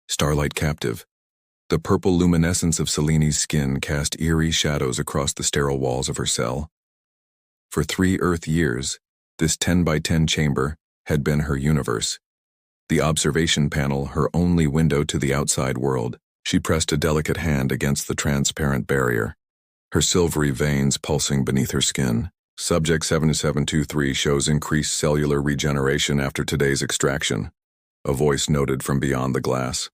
starlight captive. The purple luminescence of Selene's skin cast eerie shadows across the sterile walls of her cell. For 3 Earth years, this 10 by 10 chamber had been her universe. The observation panel, her only window to the outside world. She pressed a delicate hand against the transparent barrier, her silvery veins pulsing beneath her skin. Subject 7723 shows increased cellular regeneration after today's extraction, a voice noted from beyond the glass.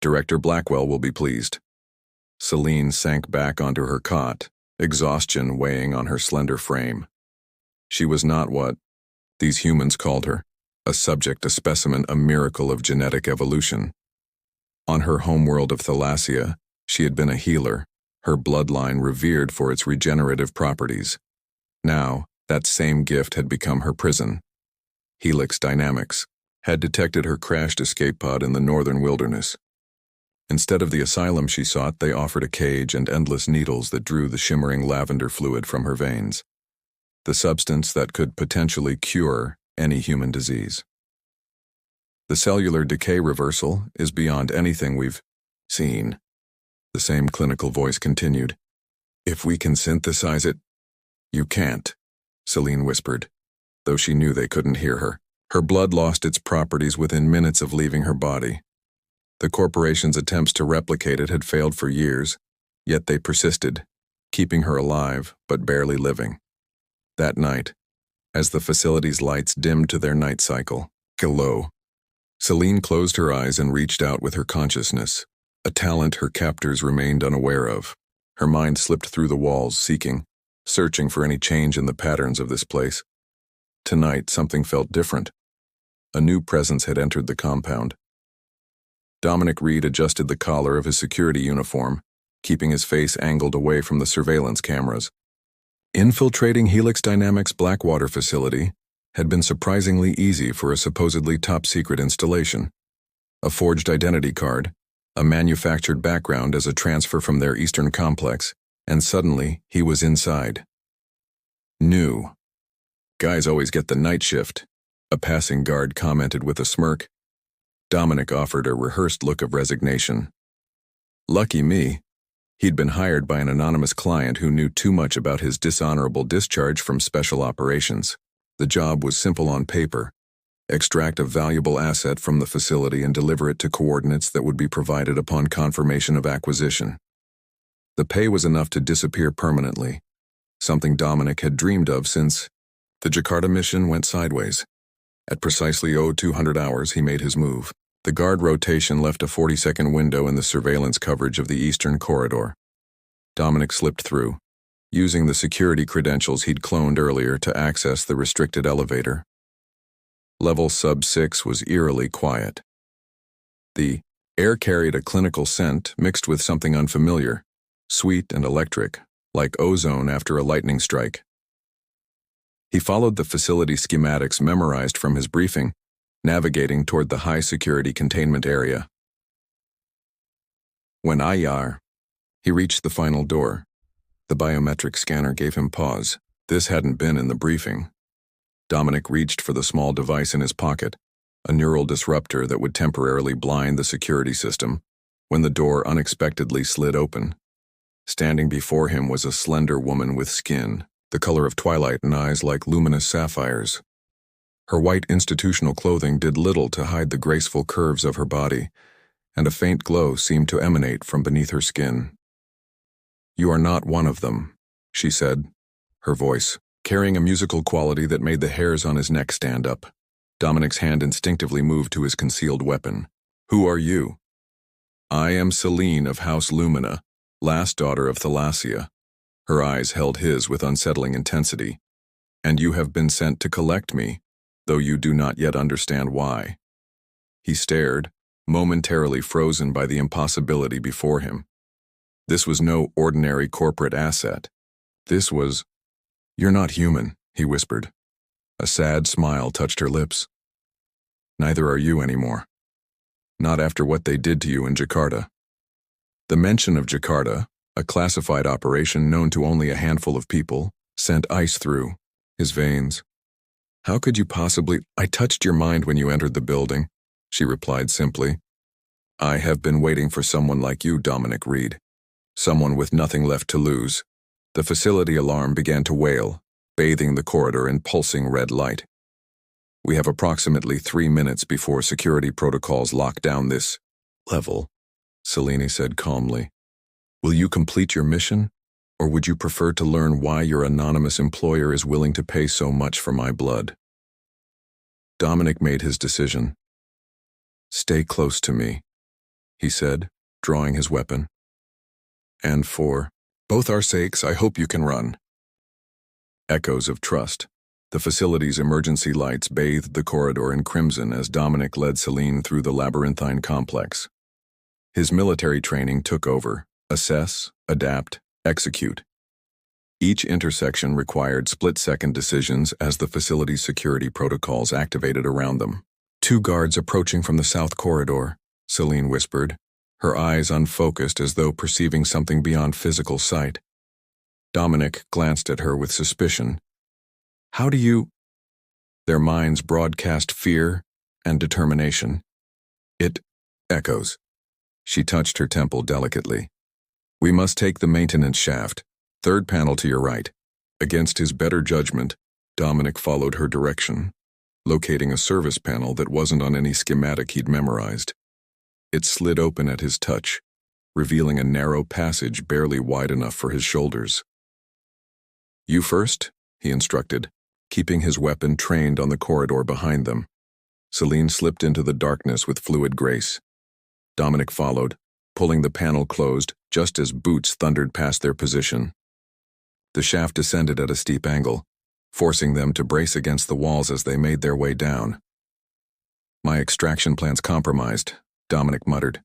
Director Blackwell will be pleased. Selene sank back onto her cot, exhaustion weighing on her slender frame. She was not what these humans called her, a subject, a specimen, a miracle of genetic evolution. On her homeworld of Thalassia, she had been a healer, her bloodline revered for its regenerative properties. Now, that same gift had become her prison. Helix Dynamics had detected her crashed escape pod in the northern wilderness. Instead of the asylum she sought, they offered a cage and endless needles that drew the shimmering lavender fluid from her veins, the substance that could potentially cure any human disease. The cellular decay reversal is beyond anything we've seen, the same clinical voice continued. If we can synthesize it, you can't, Selene whispered, though she knew they couldn't hear her. Her blood lost its properties within minutes of leaving her body. The corporation's attempts to replicate it had failed for years, yet they persisted, keeping her alive but barely living. That night, as the facility's lights dimmed to their night cycle, low, Selene closed her eyes and reached out with her consciousness, a talent her captors remained unaware of. Her mind slipped through the walls, searching for any change in the patterns of this place. Tonight, something felt different. A new presence had entered the compound. Dominic Reed adjusted the collar of his security uniform, keeping his face angled away from the surveillance cameras. Infiltrating Helix Dynamics' Blackwater facility had been surprisingly easy for a supposedly top-secret installation. A forged identity card, a manufactured background as a transfer from their eastern complex, and suddenly he was inside. New. Guys always get the night shift, a passing guard commented with a smirk. Dominic offered a rehearsed look of resignation. Lucky me. He'd been hired by an anonymous client who knew too much about his dishonorable discharge from special operations. The job was simple on paper. Extract a valuable asset from the facility and deliver it to coordinates that would be provided upon confirmation of acquisition. The pay was enough to disappear permanently, something Dominic had dreamed of since the Jakarta mission went sideways. At precisely 0200 hours, he made his move. The guard rotation left a 40-second window in the surveillance coverage of the eastern corridor. Dominic slipped through, using the security credentials he'd cloned earlier to access the restricted elevator. Level Sub-6 was eerily quiet. The air carried a clinical scent mixed with something unfamiliar, sweet and electric, like ozone after a lightning strike. He followed the facility schematics memorized from his briefing, navigating toward the high-security containment area. When he reached the final door. The biometric scanner gave him pause. This hadn't been in the briefing. Dominic reached for the small device in his pocket, a neural disruptor that would temporarily blind the security system, when the door unexpectedly slid open. Standing before him was a slender woman with skin, the color of twilight and eyes like luminous sapphires. Her white institutional clothing did little to hide the graceful curves of her body, and a faint glow seemed to emanate from beneath her skin. "You are not one of them," she said, her voice carrying a musical quality that made the hairs on his neck stand up. Dominic's hand instinctively moved to his concealed weapon. "Who are you?" "I am Selene of House Lumina, last daughter of Thalassia." Her eyes held his with unsettling intensity. "And you have been sent to collect me, though you do not yet understand why." He stared, momentarily frozen by the impossibility before him. This was no ordinary corporate asset. This was... "You're not human," he whispered. A sad smile touched her lips. "Neither are you anymore. Not after what they did to you in Jakarta." The mention of Jakarta, a classified operation known to only a handful of people, sent ice through his veins. "How could you possibly—" "I touched your mind when you entered the building," she replied simply. I have been waiting for someone like you, Dominic Reed. Someone with nothing left to lose. The facility alarm began to wail, bathing the corridor in pulsing red light. We have approximately 3 minutes before security protocols lock down this level, Selene said calmly. Will you complete your mission, or would you prefer to learn why your anonymous employer is willing to pay so much for my blood? Dominic made his decision. Stay close to me, he said, drawing his weapon. And for both our sakes, I hope you can run. Echoes of trust. The facility's emergency lights bathed the corridor in crimson as Dominic led Selene through the labyrinthine complex. His military training took over. Assess, adapt, execute. Each intersection required split-second decisions as the facility's security protocols activated around them. 2 guards approaching from the south corridor, Selene whispered, her eyes unfocused as though perceiving something beyond physical sight. Dominic glanced at her with suspicion. How do you... Their minds broadcast fear and determination. It echoes. She touched her temple delicately. We must take the maintenance shaft, 3rd panel to your right. Against his better judgment, Dominic followed her direction, locating a service panel that wasn't on any schematic he'd memorized. It slid open at his touch, revealing a narrow passage barely wide enough for his shoulders. You first, he instructed, keeping his weapon trained on the corridor behind them. Selene slipped into the darkness with fluid grace. Dominic followed, pulling the panel closed just as boots thundered past their position. The shaft descended at a steep angle, forcing them to brace against the walls as they made their way down. My extraction plan's compromised, Dominic muttered.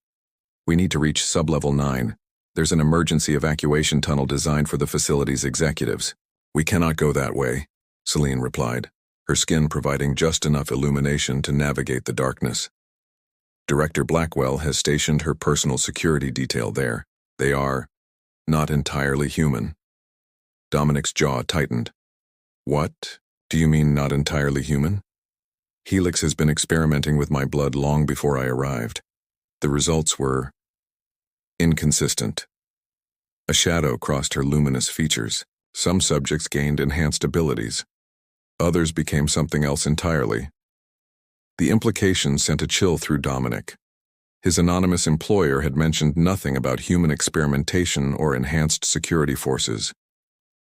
We need to reach sublevel 9. There's an emergency evacuation tunnel designed for the facility's executives. We cannot go that way, Selene replied, her skin providing just enough illumination to navigate the darkness. Director Blackwell has stationed her personal security detail there. They are not entirely human. Dominic's jaw tightened. What? Do you mean not entirely human? Helix has been experimenting with my blood long before I arrived. The results were inconsistent. A shadow crossed her luminous features. Some subjects gained enhanced abilities. Others became something else entirely. The implication sent a chill through Dominic. His anonymous employer had mentioned nothing about human experimentation or enhanced security forces.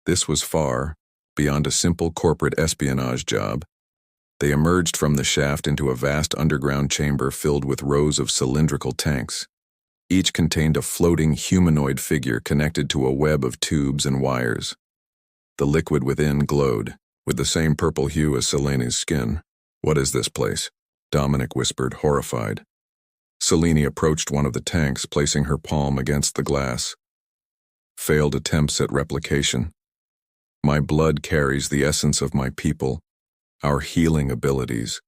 This was far beyond a simple corporate espionage job. They emerged from the shaft into a vast underground chamber filled with rows of cylindrical tanks. Each contained a floating humanoid figure connected to a web of tubes and wires. The liquid within glowed, with the same purple hue as Selene's skin. What is this place? Dominic whispered, horrified. Selene approached one of the tanks, placing her palm against the glass. Failed attempts at replication. My blood carries the essence of my people, our healing abilities,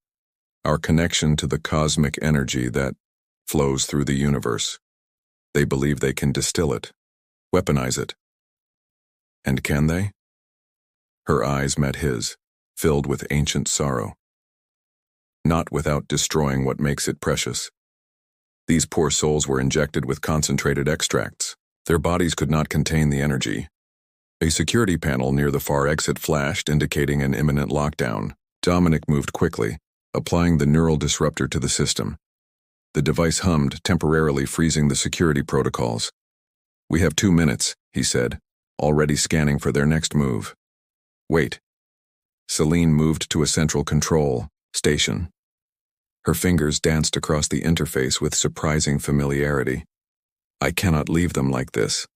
our connection to the cosmic energy that flows through the universe. They believe they can distill it, weaponize it. And can they? Her eyes met his, filled with ancient sorrow. Not without destroying what makes it precious. These poor souls were injected with concentrated extracts. Their bodies could not contain the energy. A security panel near the far exit flashed, indicating an imminent lockdown. Dominic moved quickly, applying the neural disruptor to the system. The device hummed, temporarily freezing the security protocols. We have 2 minutes, he said, already scanning for their next move. Wait. Selene moved to a central control station. Her fingers danced across the interface with surprising familiarity. I cannot leave them like this.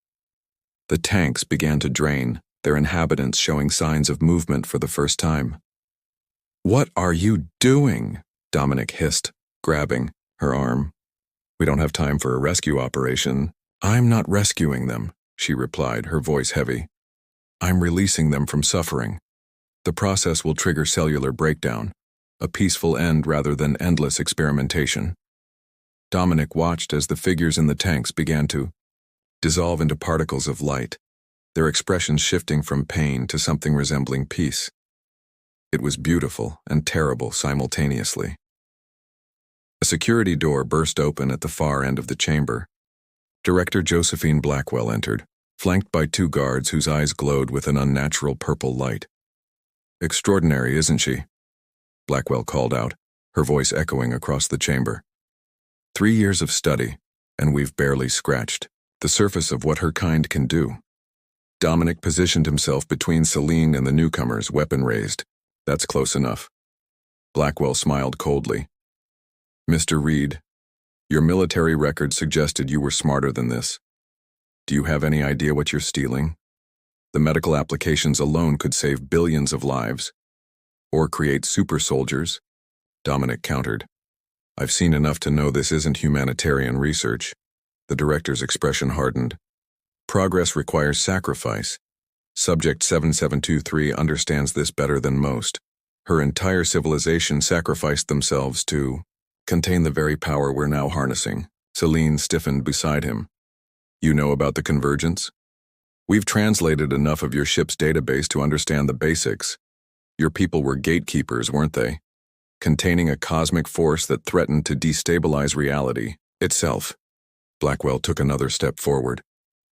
The tanks began to drain, their inhabitants showing signs of movement for the first time. What are you doing? Dominic hissed, grabbing her arm. We don't have time for a rescue operation. I'm not rescuing them, she replied, her voice heavy. I'm releasing them from suffering. The process will trigger cellular breakdown, a peaceful end rather than endless experimentation. Dominic watched as the figures in the tanks began to dissolve into particles of light, their expressions shifting from pain to something resembling peace. It was beautiful and terrible simultaneously. A security door burst open at the far end of the chamber. Director Josephine Blackwell entered, flanked by two guards whose eyes glowed with an unnatural purple light. "Extraordinary, isn't she?" Blackwell called out, her voice echoing across the chamber. 3 years of study, and we've barely scratched the surface of what her kind can do. Dominic positioned himself between Celine and the newcomers, weapon raised. "That's close enough." Blackwell smiled coldly. "Mr. Reed, your military record suggested you were smarter than this. Do you have any idea what you're stealing? The medical applications alone could save billions of lives. Or create super soldiers," Dominic countered. "I've seen enough to know this isn't humanitarian research." The director's expression hardened. "Progress requires sacrifice. Subject 7723 understands this better than most. Her entire civilization sacrificed themselves to contain the very power we're now harnessing." Celine stiffened beside him. "You know about the convergence? We've translated enough of your ship's database to understand the basics. Your people were gatekeepers, weren't they? Containing a cosmic force that threatened to destabilize reality itself." Blackwell took another step forward.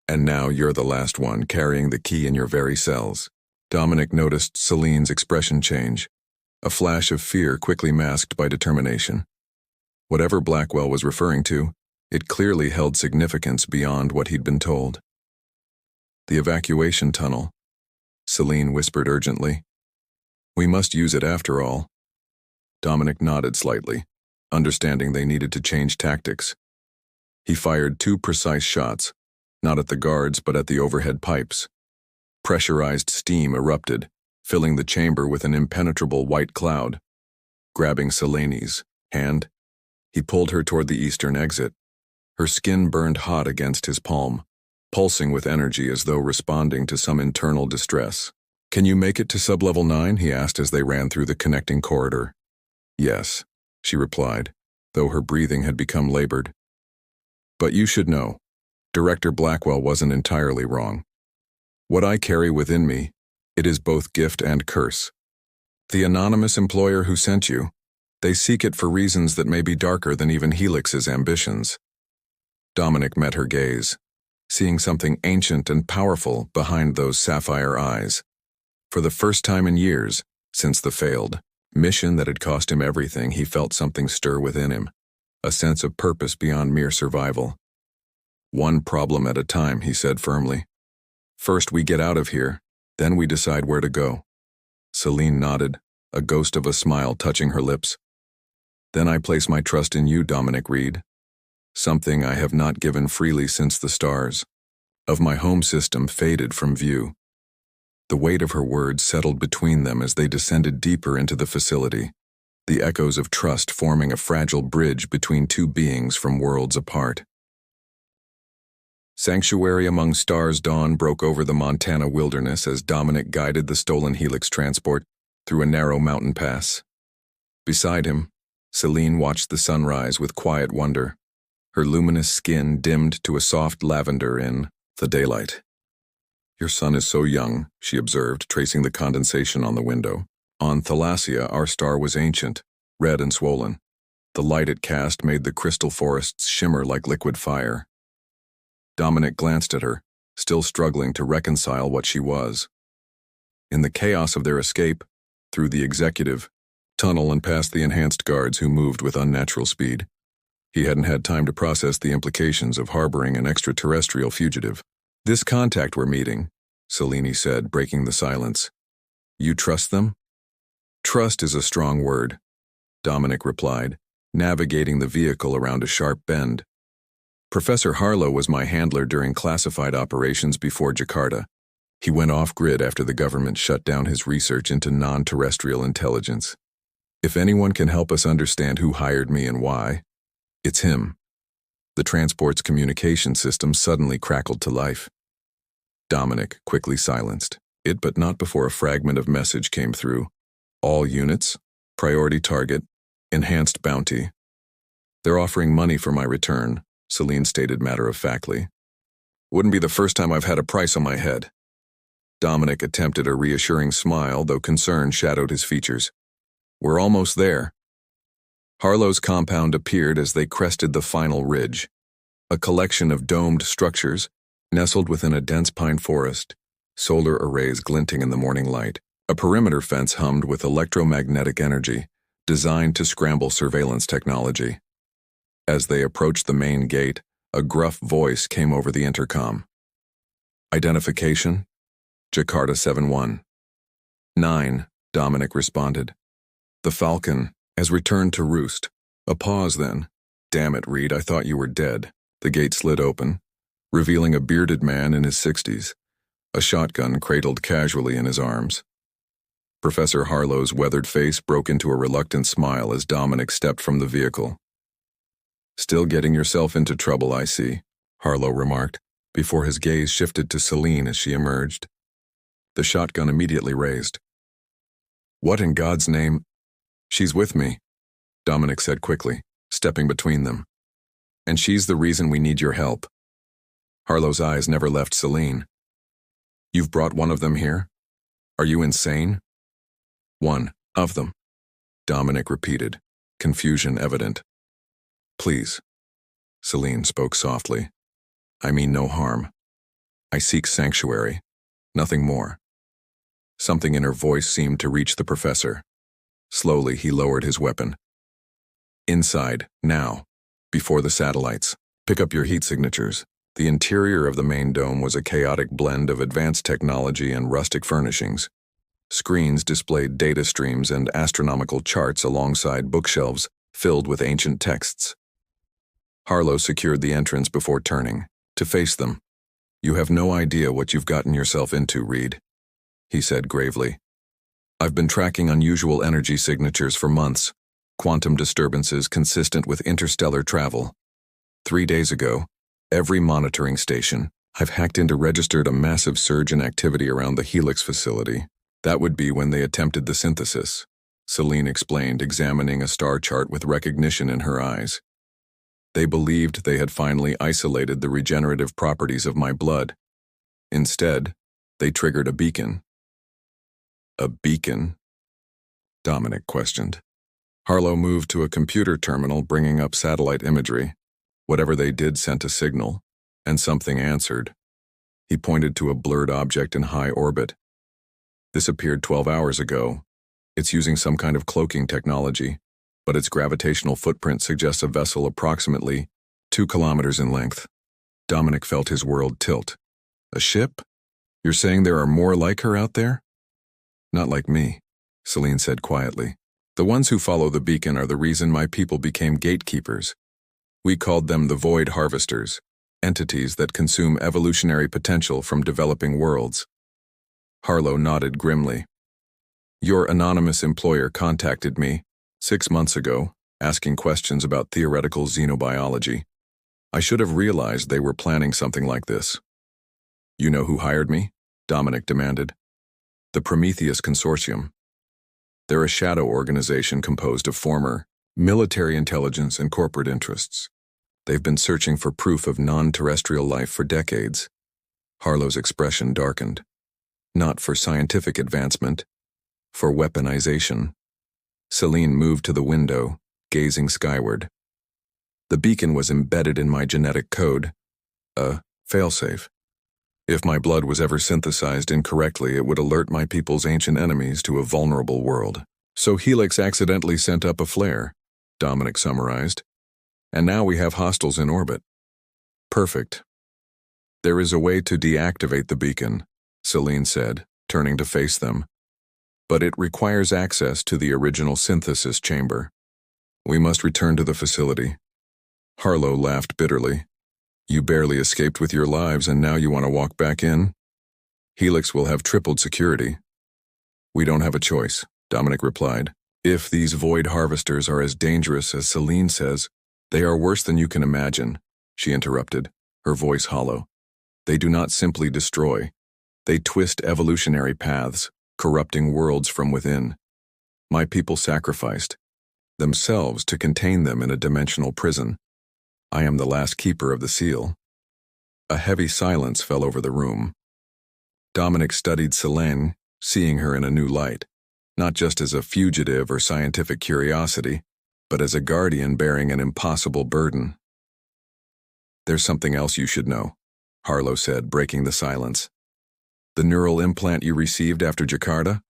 "And now you're the last one, carrying the key in your very cells." Dominic noticed Celine's expression change, a flash of fear quickly masked by determination. Whatever Blackwell was referring to, it clearly held significance beyond what he'd been told. "The evacuation tunnel," Celine whispered urgently. "We must use it after all." Dominic nodded slightly, understanding they needed to change tactics. He fired 2 precise shots, not at the guards but at the overhead pipes. Pressurized steam erupted, filling the chamber with an impenetrable white cloud. Grabbing Celine's hand, he pulled her toward the eastern exit. Her skin burned hot against his palm, pulsing with energy as though responding to some internal distress. "Can you make it to sublevel 9? He asked as they ran through the connecting corridor. "Yes," she replied, though her breathing had become labored. "But you should know, Director Blackwell wasn't entirely wrong. What I carry within me, it is both gift and curse. The anonymous employer who sent you, they seek it for reasons that may be darker than even Helix's ambitions." Dominic met her gaze, seeing something ancient and powerful behind those sapphire eyes. For the first time in years, since the failed mission that had cost him everything, he felt something stir within him, a sense of purpose beyond mere survival. "One problem at a time," he said firmly. "First we get out of here, then we decide where to go." Celine nodded, a ghost of a smile touching her lips. "Then I place my trust in you, Dominic Reed. Something I have not given freely since the stars of my home system faded from view." The weight of her words settled between them as they descended deeper into the facility, the echoes of trust forming a fragile bridge between two beings from worlds apart. Sanctuary among stars. Dawn broke over the Montana wilderness as Dominic guided the stolen Helix transport through a narrow mountain pass. Beside him, Celine watched the sunrise with quiet wonder, her luminous skin dimmed to a soft lavender in the daylight. "Your sun is so young," she observed, tracing the condensation on the window. "On Thalassia, our star was ancient, red and swollen. The light it cast made the crystal forests shimmer like liquid fire." Dominic glanced at her, still struggling to reconcile what she was. In the chaos of their escape, through the executive tunnel and past the enhanced guards who moved with unnatural speed, he hadn't had time to process the implications of harboring an extraterrestrial fugitive. "This contact we're meeting," Celine said, breaking the silence. "You trust them?" "Trust is a strong word," Dominic replied, navigating the vehicle around a sharp bend. "Professor Harlow was my handler during classified operations before Jakarta. He went off-grid after the government shut down his research into non-terrestrial intelligence. If anyone can help us understand who hired me and why, it's him." The transport's communication system suddenly crackled to life. Dominic quickly silenced it, but not before a fragment of message came through. "All units, priority target, enhanced bounty." "They're offering money for my return," Celine stated matter-of-factly. "Wouldn't be the first time I've had a price on my head." Dominic attempted a reassuring smile, though concern shadowed his features. "We're almost there." Harlow's compound appeared as they crested the final ridge, a collection of domed structures nestled within a dense pine forest, solar arrays glinting in the morning light. A perimeter fence hummed with electromagnetic energy, designed to scramble surveillance technology. As they approached the main gate, a gruff voice came over the intercom. Identification? Jakarta 7-1. 9, Dominic responded. The Falcon has returned to roost. A pause then. Damn it, Reed, I thought you were dead. The gate slid open, revealing a bearded man in his 60s, a shotgun cradled casually in his arms. Professor Harlow's weathered face broke into a reluctant smile as Dominic stepped from the vehicle. Still getting yourself into trouble, I see, Harlow remarked, before his gaze shifted to Celine as she emerged. The shotgun immediately raised. What in God's name? She's with me, Dominic said quickly, stepping between them. And she's the reason we need your help. Harlow's eyes never left Celine. You've brought one of them here? Are you insane? One of them, Dominic repeated, confusion evident. Please, Celine spoke softly. I mean no harm. I seek sanctuary, nothing more. Something in her voice seemed to reach the professor. Slowly, he lowered his weapon. Inside, now, before the satellites. Pick up your heat signatures. The interior of the main dome was a chaotic blend of advanced technology and rustic furnishings. Screens displayed data streams and astronomical charts alongside bookshelves filled with ancient texts. Harlow secured the entrance before turning, to face them. You have no idea what you've gotten yourself into, Reed, he said gravely. I've been tracking unusual energy signatures for months, quantum disturbances consistent with interstellar travel. 3 days ago, every monitoring station I've hacked into registered a massive surge in activity around the Helix facility. That would be when they attempted the synthesis, Celine explained, examining a star chart with recognition in her eyes. They believed they had finally isolated the regenerative properties of my blood. Instead, they triggered a beacon. A beacon? Dominic questioned. Harlow moved to a computer terminal bringing up satellite imagery. Whatever they did sent a signal, and something answered. He pointed to a blurred object in high orbit. This appeared 12 hours ago. It's using some kind of cloaking technology, but its gravitational footprint suggests a vessel approximately 2 kilometers in length. Dominic felt his world tilt. A ship? You're saying there are more like her out there? Not like me, Celine said quietly. The ones who follow the beacon are the reason my people became gatekeepers. We called them the Void Harvesters, entities that consume evolutionary potential from developing worlds. Harlow nodded grimly. Your anonymous employer contacted me 6 months ago, asking questions about theoretical xenobiology. I should have realized they were planning something like this. You know who hired me? Dominic demanded. The Prometheus Consortium. They're a shadow organization composed of former military intelligence and corporate interests. They've been searching for proof of non-terrestrial life for decades. Harlow's expression darkened. Not for scientific advancement, for weaponization. Celine moved to the window, gazing skyward. The beacon was embedded in my genetic code, a failsafe. If my blood was ever synthesized incorrectly, it would alert my people's ancient enemies to a vulnerable world. So Helix accidentally sent up a flare, Dominic summarized. And now we have hostiles in orbit. Perfect. There is a way to deactivate the beacon, Celine said, turning to face them. But it requires access to the original synthesis chamber. We must return to the facility. Harlow laughed bitterly. You barely escaped with your lives and now you want to walk back in? Helix will have tripled security. We don't have a choice, Dominic replied. If these void harvesters are as dangerous as Celine says, they are worse than you can imagine, she interrupted, her voice hollow. They do not simply destroy. They twist evolutionary paths, corrupting worlds from within. My people sacrificed themselves to contain them in a dimensional prison. I am the last keeper of the seal. A heavy silence fell over the room. Dominic studied Celine, seeing her in a new light, not just as a fugitive or scientific curiosity, but as a guardian bearing an impossible burden. "There's something else you should know," Harlow said, breaking the silence. "The neural implant you received after Jakarta?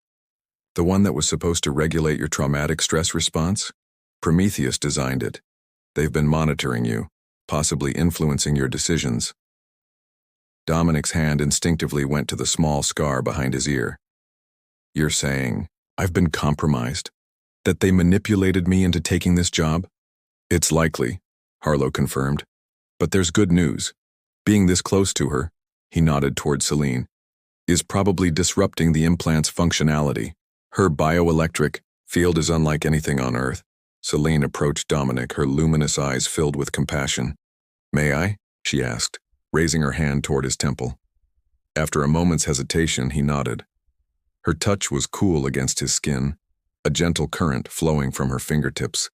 The one that was supposed to regulate your traumatic stress response? Prometheus designed it. They've been monitoring you, possibly influencing your decisions." Dominic's hand instinctively went to the small scar behind his ear. "You're saying I've been compromised? That they manipulated me into taking this job?" "It's likely," Harlow confirmed. "But there's good news. Being this close to her," he nodded toward Celine, "is probably disrupting the implant's functionality. Her bioelectric field is unlike anything on Earth." Celine approached Dominic, her luminous eyes filled with compassion. "May I?" she asked, raising her hand toward his temple. After a moment's hesitation, he nodded. Her touch was cool against his skin, a gentle current flowing from her fingertips.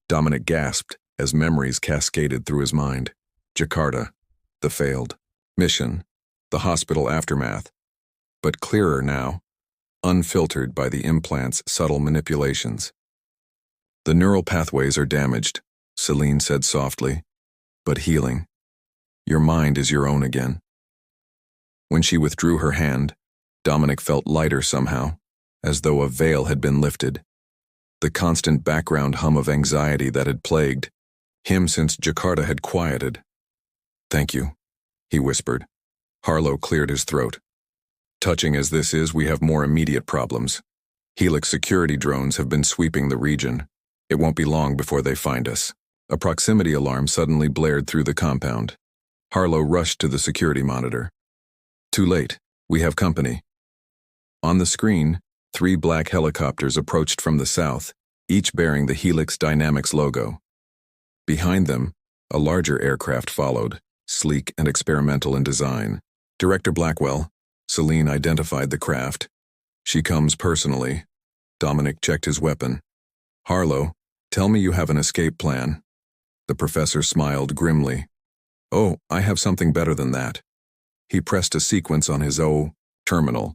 Dominic gasped as memories cascaded through his mind. Jakarta, the failed mission, the hospital aftermath. But clearer now, unfiltered by the implant's subtle manipulations. "The neural pathways are damaged," Celine said softly, "but healing. Your mind is your own again." When she withdrew her hand, Dominic felt lighter somehow, as though a veil had been lifted. The constant background hum of anxiety that had plagued him since Jakarta had quieted. "Thank you," he whispered. Harlow cleared his throat. "Touching as this is, we have more immediate problems. Helix security drones have been sweeping the region. It won't be long before they find us." A proximity alarm suddenly blared through the compound. Harlow rushed to the security monitor. "Too late. We have company." On the screen, 3 black helicopters approached from the south, each bearing the Helix Dynamics logo. Behind them, a larger aircraft followed, sleek and experimental in design. "Director Blackwell," Celine identified the craft. "She comes personally." Dominic checked his weapon. "Harlow, tell me you have an escape plan." The professor smiled grimly. "Oh, I have something better than that." He pressed a sequence on his terminal,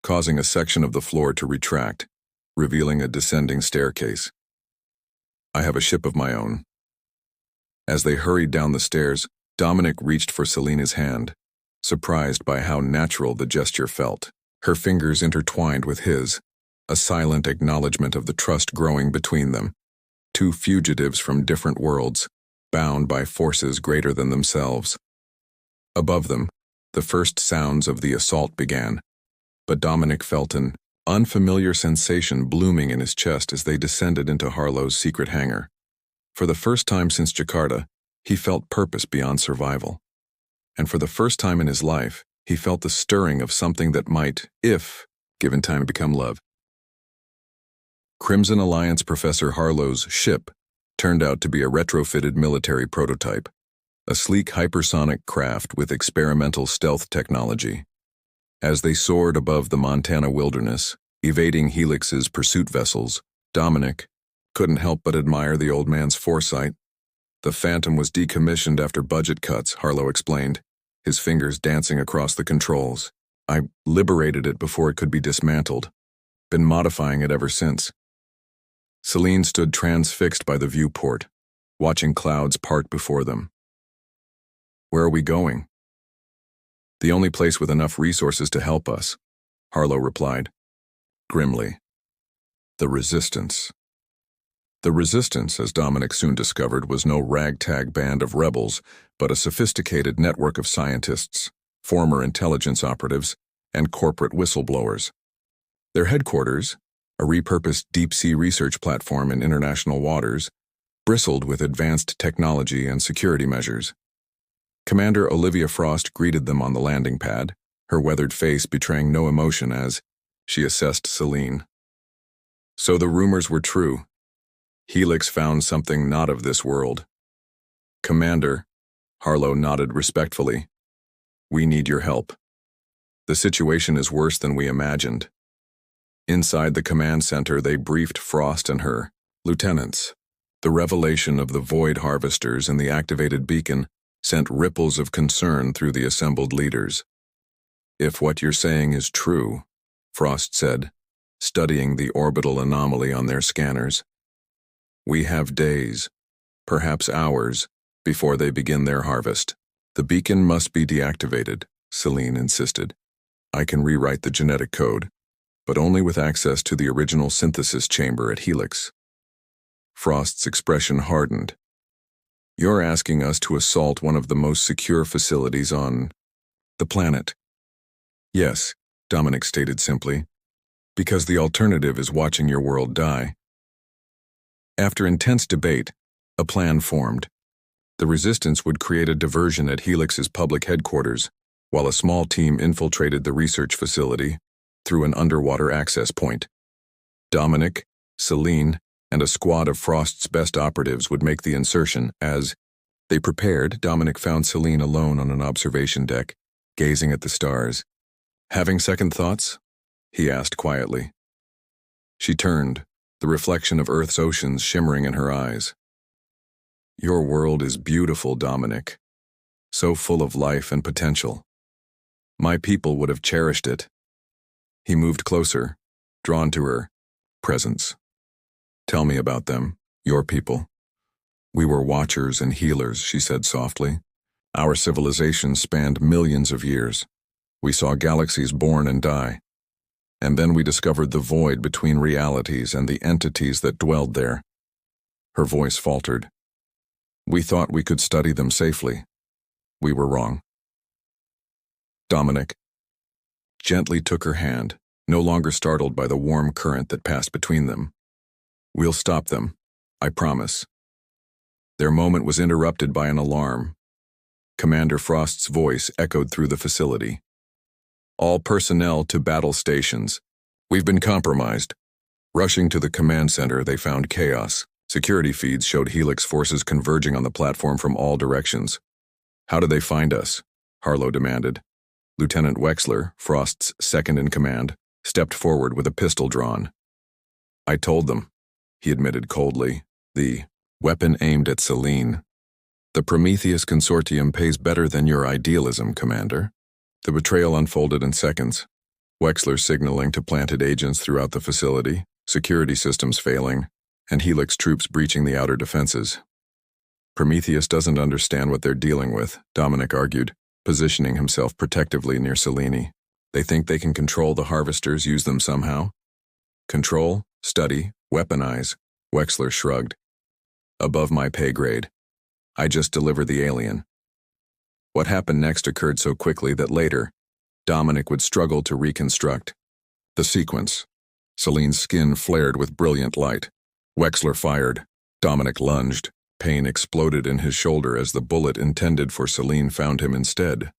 causing a section of the floor to retract, revealing a descending staircase. "I have a ship of my own." As they hurried down the stairs, Dominic reached for Selena's hand, surprised by how natural the gesture felt. Her fingers intertwined with his, a silent acknowledgement of the trust growing between them. 2 fugitives from different worlds, bound by forces greater than themselves. Above them, the first sounds of the assault began, but Dominic felt an unfamiliar sensation blooming in his chest as they descended into Harlow's secret hangar. For the first time since Jakarta, he felt purpose beyond survival. And for the first time in his life, he felt the stirring of something that might, if given time, become love. Crimson Alliance Professor Harlow's ship turned out to be a retrofitted military prototype, a sleek hypersonic craft with experimental stealth technology. As they soared above the Montana wilderness, evading Helix's pursuit vessels, Dominic couldn't help but admire the old man's foresight. "The Phantom was decommissioned after budget cuts," Harlow explained, his fingers dancing across the controls. "I liberated it before it could be dismantled. Been modifying it ever since." Celine stood transfixed by the viewport, watching clouds part before them. "Where are we going?" "The only place with enough resources to help us," Harlow replied, grimly. "The Resistance." The Resistance, as Dominic soon discovered, was no ragtag band of rebels, but a sophisticated network of scientists, former intelligence operatives, and corporate whistleblowers. Their headquarters, a repurposed deep-sea research platform in international waters, bristled with advanced technology and security measures. Commander Olivia Frost greeted them on the landing pad, her weathered face betraying no emotion as she assessed Celine. So the rumors were true. Helix found something not of this world. "Commander," Harlow nodded respectfully, "we need your help. The situation is worse than we imagined." Inside the command center, they briefed Frost and her lieutenants. The revelation of the void harvesters and the activated beacon sent ripples of concern through the assembled leaders. "If what you're saying is true," Frost said, studying the orbital anomaly on their scanners, We have days, perhaps hours, before they begin their harvest. The beacon must be deactivated, Celine insisted. I can rewrite the genetic code, but only with access to the original synthesis chamber at Helix. Frost's expression hardened. You're asking us to assault one of the most secure facilities on the planet. Yes, Dominic stated simply, because the alternative is watching your world die. After intense debate, a plan formed. The resistance would create a diversion at Helix's public headquarters, while a small team infiltrated the research facility through an underwater access point. Dominic, Celine, and a squad of Frost's best operatives would make the insertion. As they prepared, Dominic found Celine alone on an observation deck, gazing at the stars. Having second thoughts? He asked quietly. She turned, the reflection of Earth's oceans shimmering in her eyes. Your world is beautiful, Dominic. So full of life and potential. My people would have cherished it. He moved closer, drawn to her presence. Tell me about them, your people. We were watchers and healers, she said softly. Our civilization spanned millions of years. We saw galaxies born and die. And then we discovered the void between realities and the entities that dwelled there. Her voice faltered. We thought we could study them safely. We were wrong. Dominic gently took her hand, no longer startled by the warm current that passed between them. We'll stop them, I promise. Their moment was interrupted by an alarm. Commander Frost's voice echoed through the facility. All personnel to battle stations. We've been compromised. Rushing to the command center, they found chaos. Security feeds showed Helix forces converging on the platform from all directions. How did they find us? Harlow demanded. Lieutenant Wexler, Frost's second-in-command, stepped forward with a pistol drawn. I told them, he admitted coldly, the weapon aimed at Celine. The Prometheus Consortium pays better than your idealism, Commander. The betrayal unfolded in seconds. Wexler signaling to planted agents throughout the facility, security systems failing, and Helix troops breaching the outer defenses. Prometheus doesn't understand what they're dealing with, Dominic argued, positioning himself protectively near Celine. They think they can control the harvesters, use them somehow? Control, study, weaponize, Wexler shrugged. Above my pay grade. I just deliver the alien. What happened next occurred so quickly that later, Dominic would struggle to reconstruct. The sequence. Celine's skin flared with brilliant light. Wexler fired. Dominic lunged. Pain exploded in his shoulder as the bullet intended for Celine found him instead.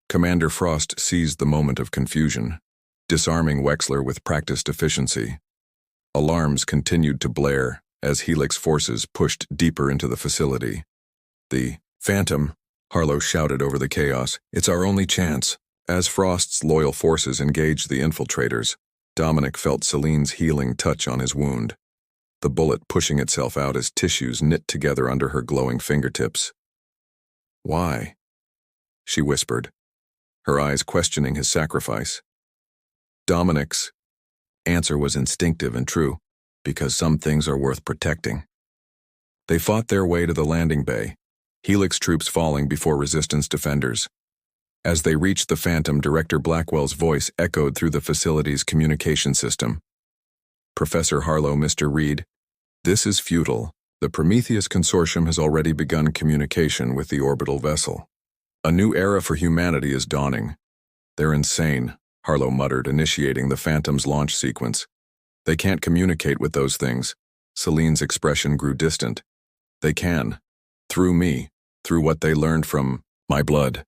Commander Frost seized the moment of confusion, disarming Wexler with practiced efficiency. Alarms continued to blare as Helix forces pushed deeper into the facility. The Phantom, Harlow shouted over the chaos, it's our only chance. As Frost's loyal forces engaged the infiltrators, Dominic felt Celine's healing touch on his wound, the bullet pushing itself out as tissues knit together under her glowing fingertips. Why? She whispered, her eyes questioning his sacrifice. Dominic's answer was instinctive and true, because some things are worth protecting. They fought their way to the landing bay, Helix troops falling before resistance defenders. As they reached the Phantom, Director Blackwell's voice echoed through the facility's communication system. Professor Harlow, Mr. Reed, this is futile. The Prometheus Consortium has already begun communication with the orbital vessel. A new era for humanity is dawning. They're insane, Harlow muttered, initiating the Phantom's launch sequence. They can't communicate with those things. Celine's expression grew distant. They can. Through me. Through what they learned from my blood.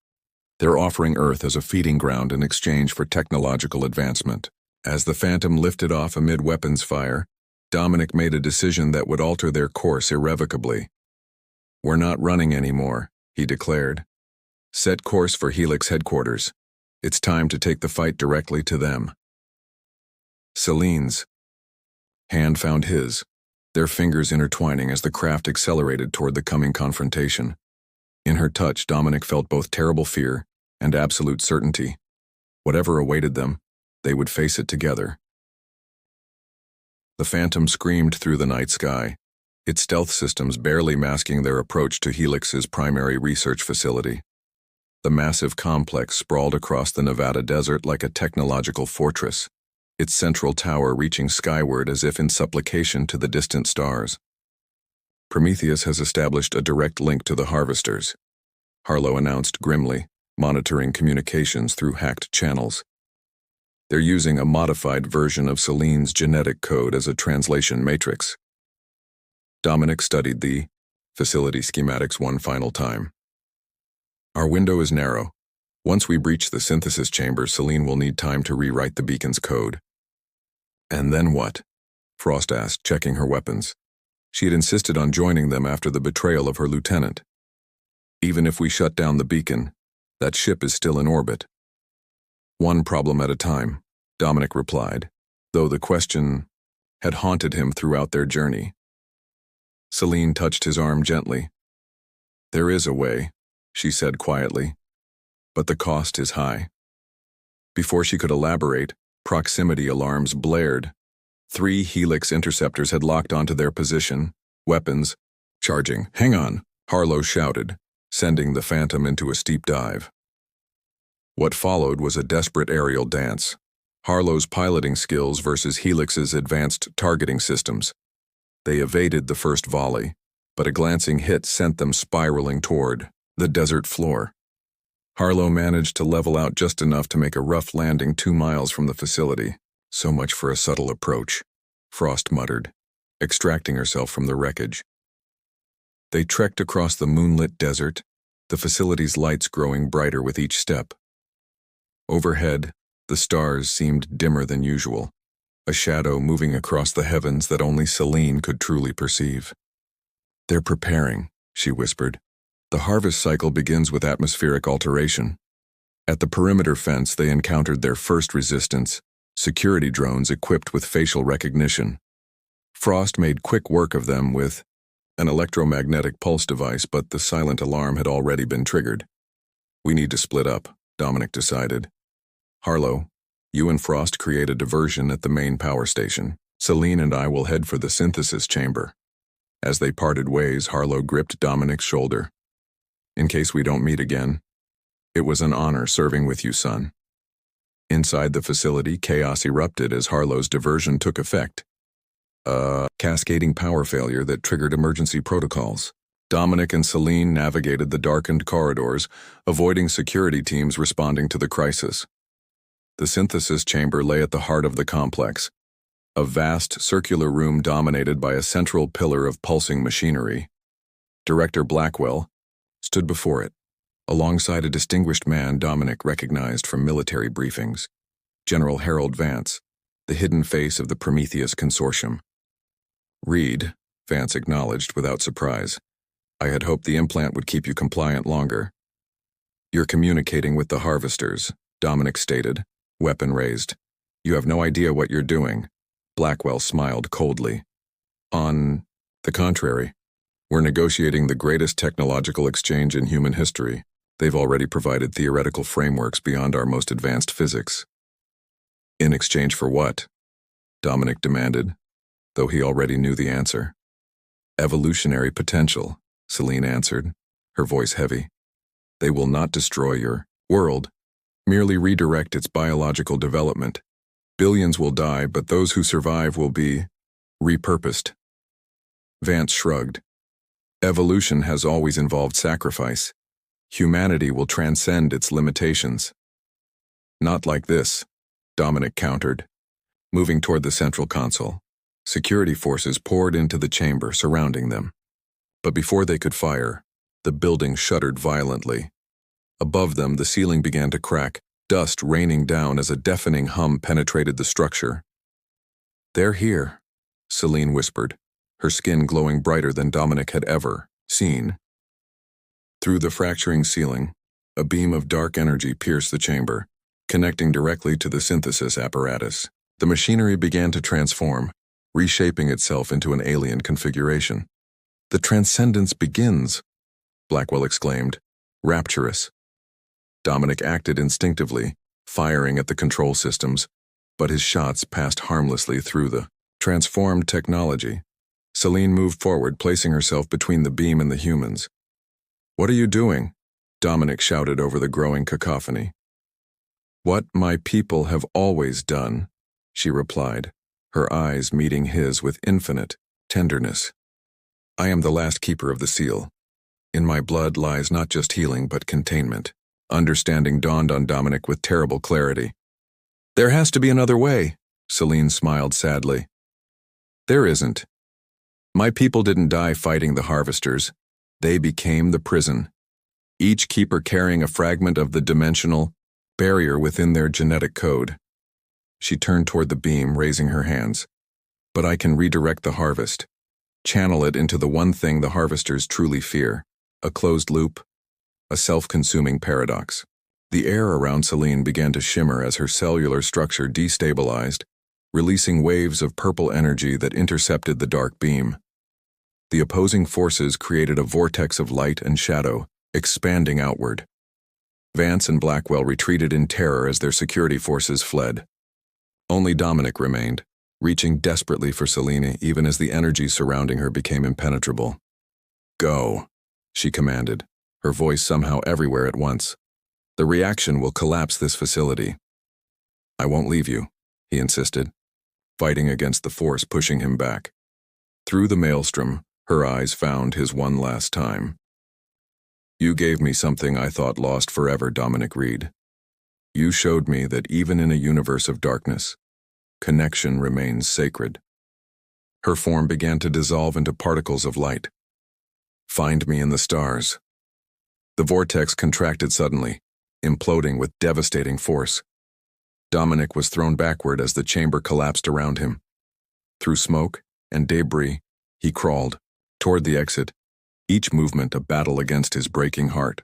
They're offering Earth as a feeding ground in exchange for technological advancement. As the Phantom lifted off amid weapons fire, Dominic made a decision that would alter their course irrevocably. We're not running anymore, he declared. Set course for Helix headquarters. It's time to take the fight directly to them. Celine's hand found his, their fingers intertwining as the craft accelerated toward the coming confrontation. In her touch, Dominic felt both terrible fear and absolute certainty. Whatever awaited them, they would face it together. The Phantom screamed through the night sky, its stealth systems barely masking their approach to Helix's primary research facility. The massive complex sprawled across the Nevada desert like a technological fortress, its central tower reaching skyward as if in supplication to the distant stars. Prometheus has established a direct link to the Harvesters, Harlow announced grimly, monitoring communications through hacked channels. They're using a modified version of Selene's genetic code as a translation matrix. Dominic studied the facility schematics one final time. Our window is narrow. Once we breach the synthesis chamber, Selene will need time to rewrite the beacon's code. And then what? Frost asked, checking her weapons. She had insisted on joining them after the betrayal of her lieutenant. Even if we shut down the beacon, that ship is still in orbit. One problem at a time, Dominic replied, though the question had haunted him throughout their journey. Selene touched his arm gently. There is a way, she said quietly, but the cost is high. Before she could elaborate, proximity alarms blared. 3 Helix interceptors had locked onto their position, weapons, charging. Hang on, Harlow shouted, sending the Phantom into a steep dive. What followed was a desperate aerial dance, Harlow's piloting skills versus Helix's advanced targeting systems. They evaded the first volley, but a glancing hit sent them spiraling toward the desert floor. Harlow managed to level out just enough to make a rough landing 2 miles from the facility. So much for a subtle approach, Frost muttered, extracting herself from the wreckage. They trekked across the moonlit desert, the facility's lights growing brighter with each step. Overhead, the stars seemed dimmer than usual, a shadow moving across the heavens that only Selene could truly perceive. They're preparing, she whispered. The harvest cycle begins with atmospheric alteration. At the perimeter fence, they encountered their first resistance, security drones equipped with facial recognition. Frost made quick work of them with an electromagnetic pulse device, but the silent alarm had already been triggered. We need to split up, Dominic decided. Harlow, you and Frost create a diversion at the main power station. Selene and I will head for the synthesis chamber. As they parted ways, Harlow gripped Dominic's shoulder. In case we don't meet again, it was an honor serving with you, son. Inside the facility, chaos erupted as Harlow's diversion took effect. A cascading power failure that triggered emergency protocols. Dominic and Selene navigated the darkened corridors, avoiding security teams responding to the crisis. The synthesis chamber lay at the heart of the complex, a vast circular room dominated by a central pillar of pulsing machinery. Director Blackwell stood before it, alongside a distinguished man Dominic recognized from military briefings, General Harold Vance, the hidden face of the Prometheus Consortium. Reed, Vance acknowledged without surprise. I had hoped the implant would keep you compliant longer. You're communicating with the Harvesters, Dominic stated, weapon raised. You have no idea what you're doing. Blackwell smiled coldly. On the contrary, we're negotiating the greatest technological exchange in human history. They've already provided theoretical frameworks beyond our most advanced physics. In exchange for what? Dominic demanded, though he already knew the answer. Evolutionary potential, Selene answered, her voice heavy. They will not destroy your world, merely redirect its biological development. Billions will die, but those who survive will be repurposed. Vance shrugged. Evolution has always involved sacrifice. Humanity will transcend its limitations. Not like this, Dominic countered. Moving toward the central console, security forces poured into the chamber surrounding them. But before they could fire, the building shuddered violently. Above them, the ceiling began to crack, dust raining down as a deafening hum penetrated the structure. They're here, Selene whispered, her skin glowing brighter than Dominic had ever seen. Through the fracturing ceiling, a beam of dark energy pierced the chamber, connecting directly to the synthesis apparatus. The machinery began to transform, reshaping itself into an alien configuration. The transcendence begins, Blackwell exclaimed, rapturous. Dominic acted instinctively, firing at the control systems, but his shots passed harmlessly through the transformed technology. Celine moved forward, placing herself between the beam and the humans. "What are you doing?" Dominic shouted over the growing cacophony. "What my people have always done," she replied, her eyes meeting his with infinite tenderness. "I am the last keeper of the seal. In my blood lies not just healing but containment." Understanding dawned on Dominic with terrible clarity. "There has to be another way," Celine smiled sadly. "There isn't. My people didn't die fighting the harvesters. They became the prison, each keeper carrying a fragment of the dimensional barrier within their genetic code." She turned toward the beam, raising her hands. "But I can redirect the harvest, channel it into the one thing the harvesters truly fear, a closed loop, a self-consuming paradox." The air around Celine began to shimmer as her cellular structure destabilized, releasing waves of purple energy that intercepted the dark beam. The opposing forces created a vortex of light and shadow, expanding outward. Vance and Blackwell retreated in terror as their security forces fled. Only Dominic remained, reaching desperately for Celine even as the energy surrounding her became impenetrable. "Go," she commanded, her voice somehow everywhere at once. "The reaction will collapse this facility." "I won't leave you," he insisted, fighting against the force pushing him back. Through the maelstrom, her eyes found his one last time. "You gave me something I thought lost forever, Dominic Reed. You showed me that even in a universe of darkness, connection remains sacred." Her form began to dissolve into particles of light. "Find me in the stars." The vortex contracted suddenly, imploding with devastating force. Dominic was thrown backward as the chamber collapsed around him. Through smoke and debris, he crawled toward the exit, each movement a battle against his breaking heart.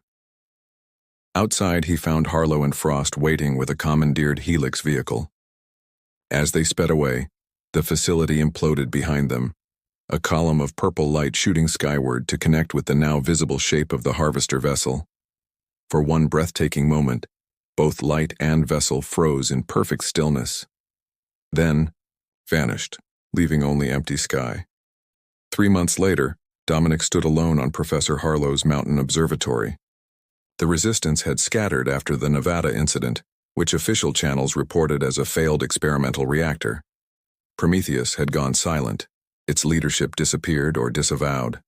Outside, he found Harlow and Frost waiting with a commandeered Helix vehicle. As they sped away, the facility imploded behind them, a column of purple light shooting skyward to connect with the now visible shape of the harvester vessel. For one breathtaking moment, both light and vessel froze in perfect stillness. Then, vanished, leaving only empty sky. 3 months later, Dominic stood alone on Professor Harlow's mountain observatory. The resistance had scattered after the Nevada incident, which official channels reported as a failed experimental reactor. Prometheus had gone silent, its leadership disappeared or disavowed.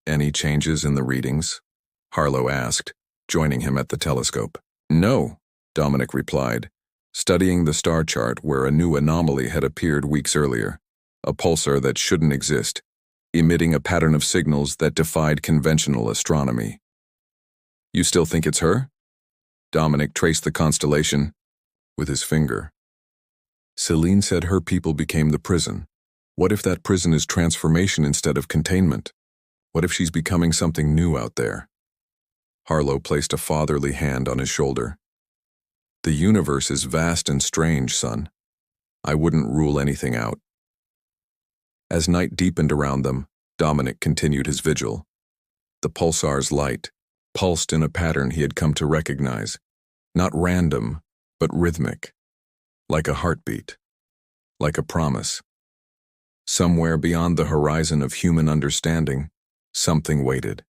"Any changes in the readings?" Harlow asked, joining him at the telescope. "No," Dominic replied, studying the star chart where a new anomaly had appeared weeks earlier, a pulsar that shouldn't exist, emitting a pattern of signals that defied conventional astronomy. "You still think it's her?" Dominic traced the constellation with his finger. "Celine said her people became the prison. What if that prison is transformation instead of containment? What if she's becoming something new out there?" Harlow placed a fatherly hand on his shoulder. "The universe is vast and strange, son. I wouldn't rule anything out." As night deepened around them, Dominic continued his vigil. The pulsar's light pulsed in a pattern he had come to recognize, not random, but rhythmic, like a heartbeat, like a promise. Somewhere beyond the horizon of human understanding, something waited.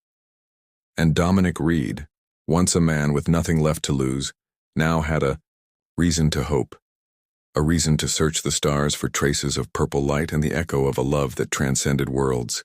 And Dominic Reed, once a man with nothing left to lose, now had a reason to hope, a reason to search the stars for traces of purple light and the echo of a love that transcended worlds.